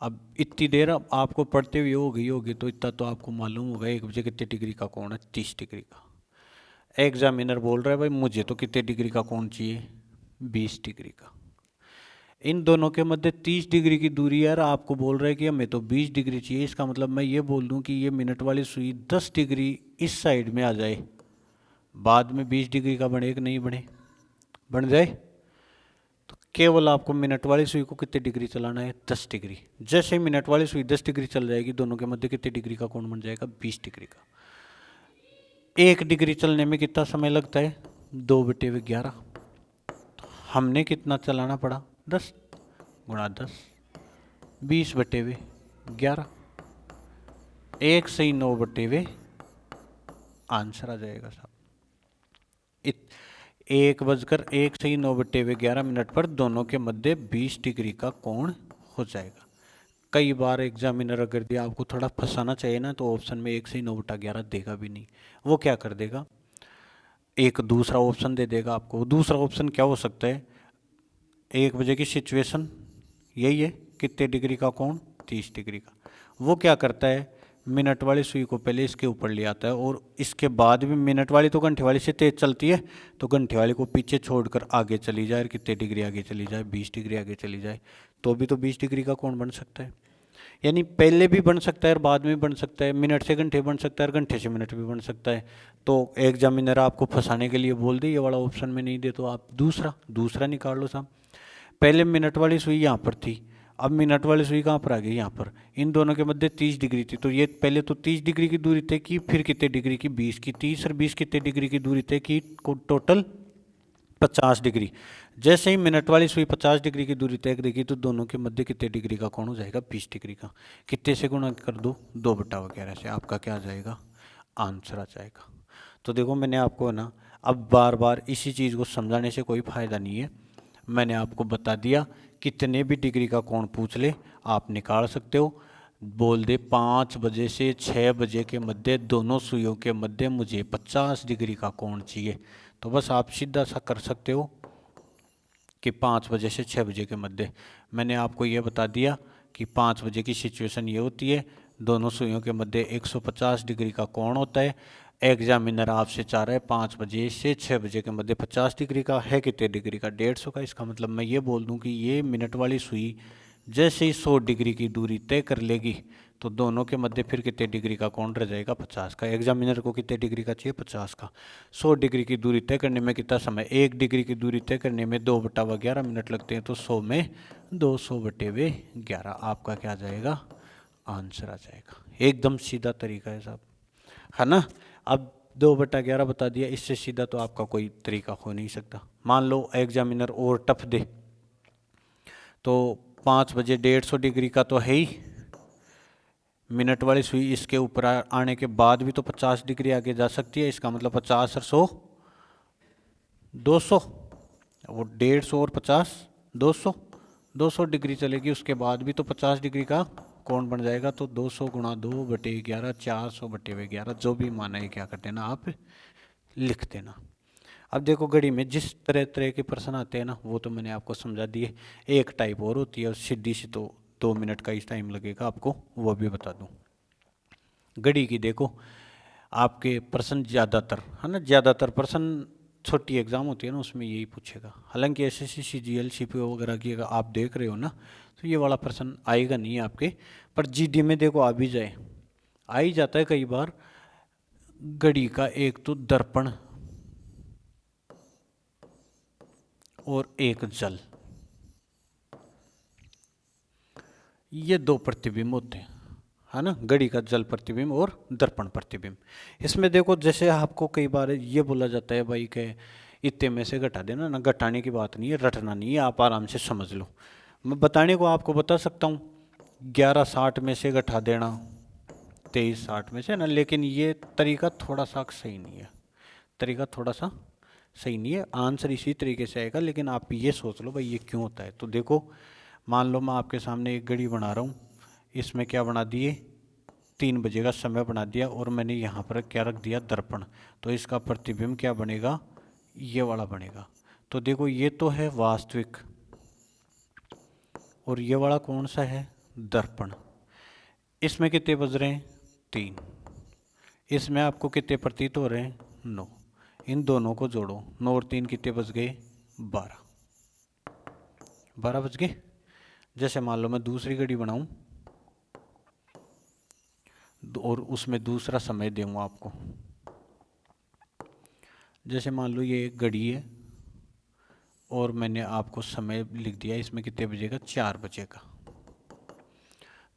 अब इतनी देर अब आपको पढ़ते हुए हो गई होगी, तो इतना तो आपको मालूम होगा 1 बजे कितने डिग्री का कोण है, 30 डिग्री का। एग्जामिनर बोल रहा है भाई मुझे तो कितने डिग्री का कोण चाहिए, 20 डिग्री का। इन दोनों के मध्य 30 डिग्री की दूरी है, और आपको बोल रहा है कि हमें तो 20 डिग्री चाहिए। इसका मतलब मैं ये बोल दूं कि ये मिनट वाली सुई 10 डिग्री इस साइड में आ जाए, बाद में 20 डिग्री का बने कि नहीं बने, बन जाए। तो केवल आपको मिनट वाली सुई को कितने डिग्री चलाना है, 10 डिग्री। जैसे ही मिनट वाली सुई 10 डिग्री चल जाएगी, दोनों के मध्य कितने डिग्री का कोण बन जाएगा, 20 डिग्री का। 1 डिग्री चलने में कितना समय लगता है, 2/11। हमने कितना चलाना पड़ा, 10 गुणा 10, 20/11, 1 से 9/, आंसर आ जाएगा साहब। 1 से 9/11 पर दोनों के मध्य 20 डिग्री का कोण हो जाएगा। कई बार एग्जामिनर अगर दिया आपको थोड़ा फंसाना चाहिए ना, तो ऑप्शन में 1 से 9/11 देगा भी नहीं। वो क्या कर देगा, एक दूसरा ऑप्शन दे देगा आपको। दूसरा ऑप्शन क्या हो सकता है, 1 बजे की सिचुएशन यही है, कितने डिग्री का कोण, 30 डिग्री का। वो क्या करता है, मिनट वाली सुई को पहले इसके ऊपर ले आता है, और इसके बाद भी मिनट वाली तो घंटे वाली से तेज चलती है, तो घंटे वाली को पीछे छोड़कर आगे चली जाए, और कितने डिग्री आगे चली जाए, 20 डिग्री आगे चली जाए, तो भी तो 20 डिग्री का कोण बन सकता है। यानी पहले भी बन सकता है और बाद में भी बन सकता है, मिनट से घंटे बन सकता है और घंटे से मिनट भी बन सकता है। तो एग्जामिनर आपको फंसाने के लिए बोल दे ये वाला ऑप्शन में नहीं दे, तो आप दूसरा निकाल लो साहब। पहले मिनट वाली सुई यहाँ पर थी, अब मिनट वाली सुई कहाँ पर आ गई, यहाँ पर। इन दोनों के मध्य 30 डिग्री थी, तो ये पहले तो 30 डिग्री की दूरी तय की, फिर कितने डिग्री की, 20 की। 30 और 20 कितने डिग्री की दूरी तय की, टोटल 50 डिग्री। जैसे ही मिनट वाली सुई 50 डिग्री की दूरी तय करेगी, तो दोनों के मध्य कितने डिग्री का कोण हो जाएगा, 20 डिग्री का। कितने से गुणा कर दो, 2/11 से, आपका क्या आ जाएगा, आंसर आ जाएगा। तो देखो मैंने आपको ना, अब बार बार इसी चीज़ को समझाने से कोई फायदा नहीं है। मैंने आपको बता दिया, कितने भी डिग्री का कोण पूछ ले आप निकाल सकते हो। बोल दे 5 बजे से 6 बजे के मध्य दोनों सुइयों के मध्य मुझे 50 डिग्री का कोण चाहिए, तो बस आप सीधा सा कर सकते हो कि 5 बजे से 6 बजे के मध्य। मैंने आपको ये बता दिया कि 5 बजे की सिचुएशन ये होती है, दोनों सुइयों के मध्य 150 डिग्री का कोण होता है। एग्जामिनर आपसे चाह रहा है 5 बजे से 6 बजे के मध्य 50 डिग्री का है, कितने डिग्री का, 150 का। इसका मतलब मैं ये बोल दूं कि ये मिनट वाली सुई जैसे ही 100 डिग्री की दूरी तय कर लेगी, तो दोनों के मध्य फिर कितने डिग्री का कोण रह जाएगा, 50 का। एग्जामिनर को कितने डिग्री का चाहिए, 50 का। 100 डिग्री की दूरी तय करने में कितना समय, 1 डिग्री की दूरी तय करने में 2/11 मिनट लगते हैं, तो 100 में 200/11 आपका क्या आ जाएगा, आंसर आ जाएगा। एकदम सीधा तरीका है साहब, है ना। अब 2/11 बता दिया, इससे सीधा तो आपका कोई तरीका हो नहीं सकता। मान लो एग्जामिनर और टफ दे, तो 5 बजे 150 डिग्री का तो है ही, मिनट वाली सुई इसके ऊपर आने के बाद भी तो 50 डिग्री आगे जा सकती है। इसका मतलब 50 और 100 200, वो 150 और 50 200 डिग्री चलेगी, उसके बाद भी तो 50 डिग्री का कोण बन जाएगा। तो 200 गुणा 2/11, 400/11, जो भी माना है क्या कर देना, आप लिख देना। अब देखो घड़ी में जिस तरह तरह के प्रश्न आते हैं ना, वो तो मैंने आपको समझा दिए। एक टाइप और होती है, सीधी सी तो 2 मिनट का ही टाइम लगेगा आपको, वो भी बता दूं। घड़ी की देखो, आपके प्रश्न ज़्यादातर, है ना, ज़्यादातर प्रश्न छोटी एग्जाम होती है ना, उसमें यही पूछेगा। हालांकि एसएससी सीजीएल सीपीओ वगैरह की अगर आप देख रहे हो ना, तो ये वाला प्रश्न आएगा नहीं आपके, पर जीडी में देखो आ भी जाए, आ ही जाता है कई बार। घड़ी का एक तो दर्पण और एक जल, ये 2 प्रतिबिंब होते हैं, है ना। घड़ी का जल प्रतिबिंब और दर्पण प्रतिबिंब। इसमें देखो जैसे आपको कई बार ये बोला जाता है भाई के इतने में से घटा देना ना, घटाने की बात नहीं है, रटना नहीं है, आप आराम से समझ लो। मैं बताने को आपको बता सकता हूँ, 1160 में से घटा देना 23:60 में से ना, लेकिन ये तरीका थोड़ा सा सही नहीं है, तरीका थोड़ा सा सही नहीं है। आंसर इसी तरीके से आएगा, लेकिन आप ये सोच लो भाई ये क्यों होता है। तो देखो, मान लो मैं आपके सामने एक घड़ी बना रहा हूँ, इसमें क्या बना दिए, 3 बजे का समय बना दिया, और मैंने यहाँ पर क्या रख दिया, दर्पण। तो इसका प्रतिबिंब क्या बनेगा, ये वाला बनेगा। तो देखो ये तो है वास्तविक, और ये वाला कौन सा है, दर्पण। इसमें कितने बज रहे हैं, 3। इसमें आपको कितने प्रतीत हो रहे हैं, 9। इन दोनों को जोड़ो, 9 और 3 कितने बज गए, 12 बज गए। जैसे मान लो मैं दूसरी घड़ी बनाऊं और उसमें दूसरा समय दूंगा आपको। जैसे मान लो ये एक घड़ी है और मैंने आपको समय लिख दिया, इसमें कितने बजे का, 4 बजे का।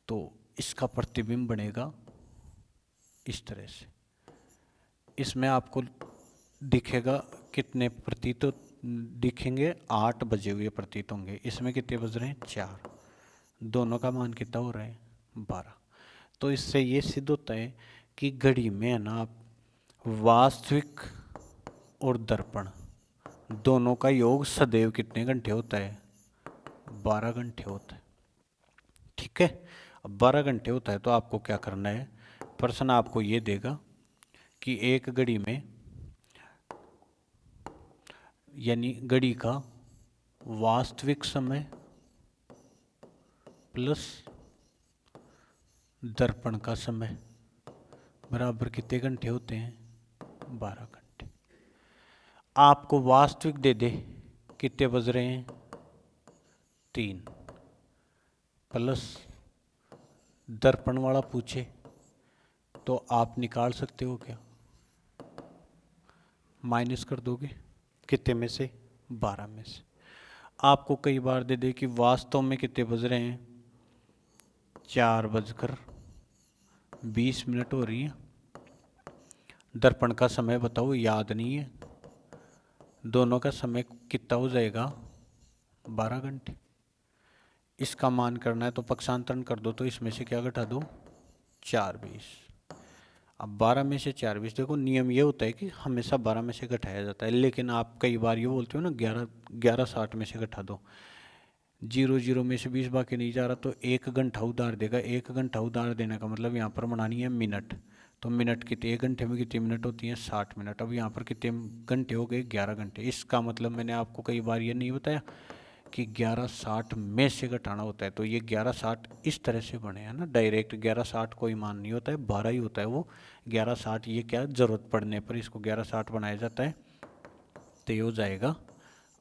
तो इसका प्रतिबिंब बनेगा इस तरह से। इसमें आपको दिखेगा कितने प्रतीत दिखेंगे, 8 बजे हुए प्रतीत होंगे। इसमें कितने बज रहे हैं, 4। दोनों का मान कितना हो रहा है, 12। तो इससे ये सिद्ध होता है कि घड़ी में है ना, वास्तविक और दर्पण दोनों का योग सदैव कितने घंटे होता है, 12 घंटे होता है। ठीक है, अब 12 घंटे होता है तो आपको क्या करना है, प्रश्न आपको ये देगा कि एक घड़ी में, यानी घड़ी का वास्तविक समय प्लस दर्पण का समय बराबर कितने घंटे होते हैं, 12 घंटे। आपको वास्तविक दे दे कितने बज रहे हैं, 3, प्लस दर्पण वाला पूछे तो आप निकाल सकते हो क्या, माइनस कर दोगे कितने में से, 12 में से। आपको कई बार दे दे कि वास्तव में कितने बज रहे हैं, 4:20 हो रही है, दर्पण का समय बताओ, याद नहीं है, दोनों का समय कितना हो जाएगा, 12 घंटे। इसका मान करना है तो पक्षांतरण कर दो, तो इसमें से क्या घटा दो, 4:20। अब 12 में से 4:20, देखो नियम ये होता है कि हमेशा 12 में से घटाया जाता है, लेकिन आप कई बार ये बोलते हो ना 11:60 में से घटा दो, 0 में से 20 बाकी नहीं जा रहा, तो 1 घंटा उधार देगा। 1 घंटा उधार देने का मतलब यहाँ पर बनानी है मिनट, तो मिनट कितने, 1 घंटे में कितनी मिनट होती है, 60 मिनट। अब यहाँ पर कितने घंटे हो गए, 11 घंटे। इसका मतलब मैंने आपको कई बार ये नहीं बताया कि 11:60 में से घटाना होता है, तो ये 11:60 इस तरह से बने हैं ना, डायरेक्ट 11:60 कोई मान नहीं होता है, 12 ही होता है वो। 11:60 ये क्या, जरूरत पड़ने पर इसको 11:60 बनाया जाता है। तो ये हो जाएगा,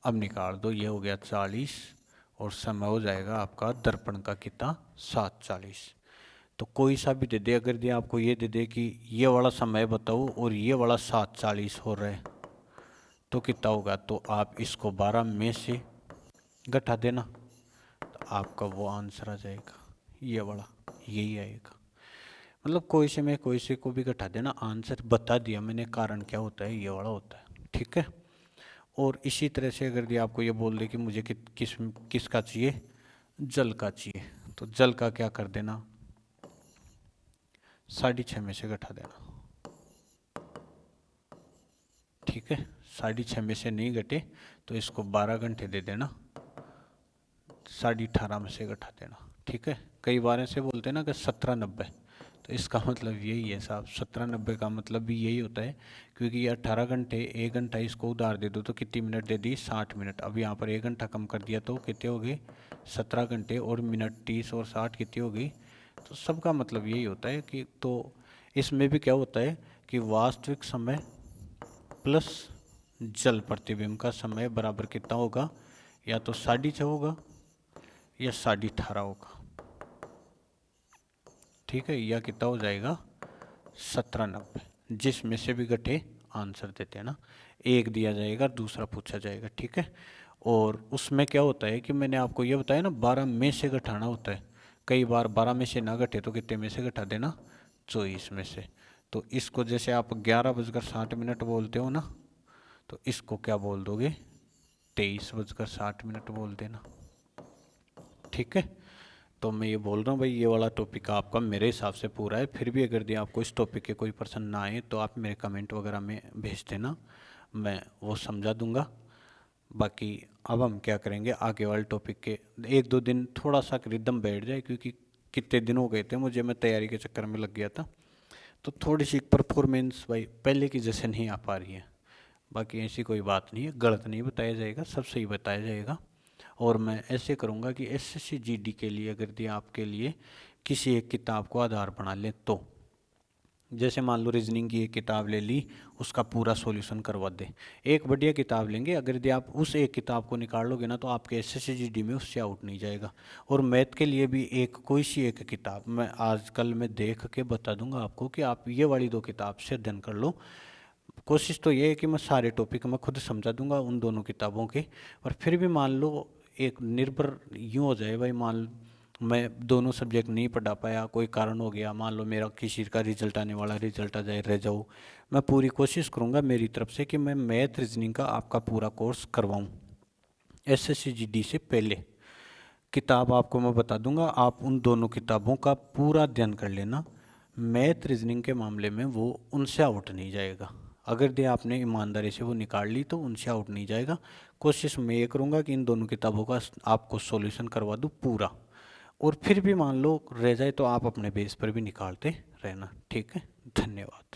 अब निकाल दो, ये हो गया 40 और समय हो जाएगा आपका दर्पण का कितना, 7:40। तो कोई सा भी दे दे, अगर दे आपको ये दे दे कि ये वाला समय बताओ और ये वाला 7:40 हो रहा है तो कितना होगा, तो आप इसको 12 में से घटा देना, तो आपका वो आंसर आ जाएगा, ये वाला यही आएगा। मतलब कोई से में कोई से को भी घटा देना, आंसर बता दिया मैंने, कारण क्या होता है, ये वाला होता है। ठीक है, और इसी तरह से अगर ये आपको ये बोल दे कि मुझे किसका चाहिए, जल का चाहिए, तो जल का क्या कर देना, 6.5 में से घटा देना। ठीक है, 6.5 में से नहीं घटे तो इसको 12 घंटे दे देना, 18.5 में से घटा देना। ठीक है, कई बार ऐसे बोलते हैं ना कि 17:90, तो इसका मतलब यही है साहब, 17:90 का मतलब भी यही होता है, क्योंकि ये 18 घंटे, 1 घंटा इसको उधार दे दो तो कितनी मिनट दे दी, 60 मिनट। अब यहाँ पर 1 घंटा कम कर दिया तो कितने हो गए, 17 घंटे, और मिनट 30 और 60 कितनी हो गई। तो सबका मतलब यही होता है कि, तो इसमें भी क्या होता है कि वास्तविक समय प्लस जल प्रतिबिंब का समय बराबर कितना होगा, या तो 6.5 होगा या 18.5 होगा। ठीक है, या कितना हो जाएगा, 17:90, जिसमें से भी घटे आंसर देते हैं ना, एक दिया जाएगा, दूसरा पूछा जाएगा। ठीक है, और उसमें क्या होता है कि मैंने आपको ये बताया ना, 12 में से घटाना होता है। कई बार 12 में से ना घटे तो कितने में से घटा देना, 24 में से। तो इसको जैसे आप 11:60 बोलते हो ना, तो इसको क्या बोल दोगे, 23:60 बोल देना। ठीक है, तो मैं ये बोल रहा हूँ भाई, ये वाला टॉपिक आपका मेरे हिसाब से पूरा है। फिर भी अगर यदि आपको इस टॉपिक के कोई प्रश्न ना आए तो आप मेरे कमेंट वगैरह में भेज देना, मैं वो समझा दूंगा। बाकी अब हम क्या करेंगे, आगे वाले टॉपिक के 1-2 दिन थोड़ा सा रिदम बैठ जाए, क्योंकि कितने दिन हो गए थे मुझे, मैं तैयारी के चक्कर में लग गया था, तो थोड़ी सी परफॉर्मेंस भाई पहले की जैसे नहीं आ पा रही है। बाकी ऐसी कोई बात नहीं है, गलत नहीं बताया जाएगा, सब सही बताया जाएगा। और मैं ऐसे करूँगा कि एसएससी जीडी के लिए अगर दिया आपके लिए किसी एक किताब को आधार बना लें, तो जैसे मान लो रीजनिंग की एक किताब ले ली, उसका पूरा सॉल्यूशन करवा दे। एक बढ़िया किताब लेंगे, अगर यदि आप उस एक किताब को निकाल लोगे ना, तो आपके एसएससी जीडी में उससे आउट नहीं जाएगा। और मैथ के लिए भी एक कोई सी एक किताब मैं आजकल मैं देख के बता दूंगा आपको कि आप ये वाली 2 किताब से अध्ययन कर लो। कोशिश तो ये है कि मैं सारे टॉपिक मैं खुद समझा दूंगा उन दोनों किताबों के। पर फिर भी मान लो एक निर्भर यूँ हो जाए भाई, मान मैं दोनों सब्जेक्ट नहीं पढ़ा पाया, कोई कारण हो गया, मान लो मेरा किसी का रिजल्ट आने वाला, रिजल्ट आ जाए, रह जाऊँ, मैं पूरी कोशिश करूँगा मेरी तरफ से कि मैं मैथ रीजनिंग का आपका पूरा कोर्स करवाऊँ एसएससी जीडी से पहले। किताब आपको मैं बता दूंगा, आप उन दोनों किताबों का पूरा अध्ययन कर लेना। मैथ रीजनिंग के मामले में वो उनसे आउट नहीं जाएगा, अगर दे आपने ईमानदारी से वो निकाल ली तो उनसे आउट नहीं जाएगा। कोशिश मैं ये करूँगा कि इन दोनों किताबों का आपको सॉल्यूशन करवा दूँ पूरा। और फिर भी मान लो रह जाए तो आप अपने बेस पर भी निकालते रहना, ठीक है। धन्यवाद।